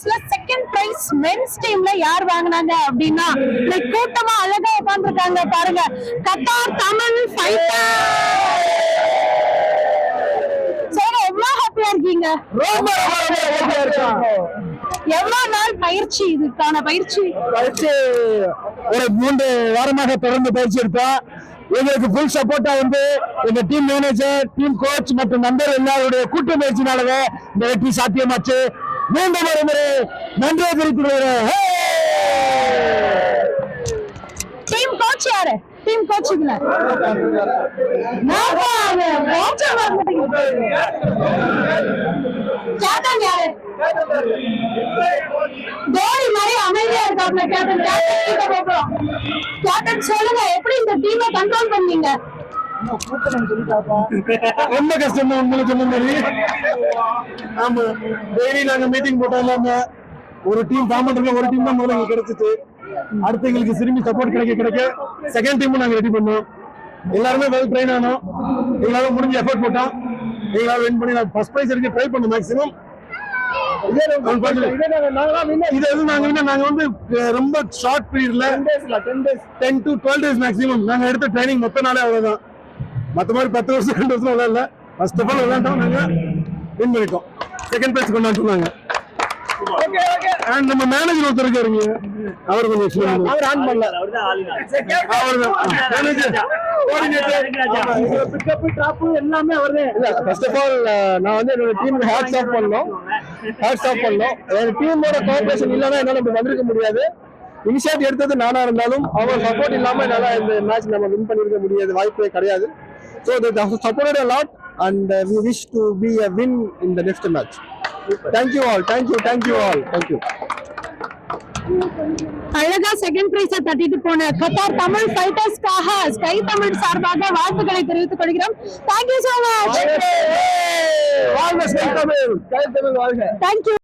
Second prize men's டீம்ல யார் வாங்குனாங்க அப்படின்னா கூட்டமா அழகா உட்கார்ந்துருக்காங்க பாருங்க, கத்தார் தமிழ் ஃபைட்டர். சரி, எவ்வளவு ஹாப்பியா இருக்கீங்க? எவ்வளவு நாள் பயிற்சி? இதுக்கான பயிற்சி ஒரு 3 வாரமாக தொடர்ந்து பயிற்சி எடுத்தோம். எங்களுக்கு ஃபுல் சப்போர்ட்டா வந்து எங்க டீம் மேனேஜர், டீம் கோச் மற்றும் நண்பர் எல்லாருடைய கூட்டு முயற்சினாலவே இந்த வெற்றி சாத்தியமாச்சு. மீண்டும் ஒரு முறை நன்றியை தெரிவித்துக் கொள்கிறேன். டீம் கோச் யாரு? டீம் கோச் இதுல கேப்டன் யாரு? தோனி மாதிரி அமைதியா இருக்காப்ல கேப்டன். கேப்டன் சொல்லுங்க, எப்படி இந்த டீமை கண்ட்ரோல் பண்ணீங்க? ரொம்ப கஷ்டம் தான் உங்களுக்கு சொன்ன மாதிரி. ஆமா, டெய்லி நாங்க மீட்டிங் போட்டோம். இல்லாம ஒரு டீம் ஃபார்ம் பண்றதுல ஒரு டீம் தான் முதல்ல எங்களுக்கு கிடைச்சிச்சு. அடுத்து எங்களுக்கு திரும்பி சப்போர்ட் கிடைக்க செகண்ட் டீமும் நாங்க ரெடி பண்ணோம். எல்லாருமே வெல் ட்ரெயின் ஆனோம். எங்களால முடிஞ்ச எஃபர்ட் போட்டோம். எங்களால வின் பண்ணி நான் ஃபர்ஸ்ட் பிரைஸ் எடுக்க ட்ரை பண்ணோம் மேக்ஸிமம். நாங்க வந்து ரொம்ப ஷார்ட் பீரியட்ல 10 to 12 days மேக்ஸிமம் நாங்க எடுத்த ட்ரைனிங் மொத்த நாளே அவ்வளவுதான். மத்த மாதிரி 10 வருஷம் 2 வருஷம் விளையாடல. ஃபர்ஸ்ட் ஆஃப் ஆல் விளையாண்டோம், நாங்க வின் பண்ணிட்டோம். செகண்ட் பிரைஸ் கொண்டாந்து சொன்னாங்க. நம்ம மேனேஜர் ஒருத்தர் இருக்காருங்க, அவர் கொஞ்சம் எக்ஸ்பிளைன் அவர் ஆன் பண்ணல. அவர்தான் மேனேஜர், கோஆர்டினேட்டர், பிக்கப் டாப் எல்லாமே அவர்தான். இல்ல, ஃபர்ஸ்ட் ஆஃப் ஆல் நான் வந்து என்னோட டீமுக்கு ஹேட்ஸ் ஆஃப் பண்ணோம். என் டீமோட கோஆபரேஷன் இல்லைன்னா என்னால நம்ம வந்திருக்க முடியாது. இனிஷியேட்டிவ் எடுத்தது நானா இருந்தாலும் அவர் சப்போர்ட் இல்லாம என்னால இந்த மேட்ச் நம்ம வின் பண்ணிருக்க முடியாது, வாய்ப்பே கிடையாது. So they supported a lot and we wish to be a win in the next match. Thank you all. Thank you all. அழகா செகண்ட் பிரைஸை தட்டிட்டு போன கத்தார் தமிழ் ஃபைட்டர்ஸ்க்காக ஸ்கை தமிழ் சார்பாக வாழ்த்துக்களை தெரிவித்துக் கொள்கிறோம். Thank you so much. வாழ்க ஸ்கை தமிழ் வாழ்க. தேங்க்யூ.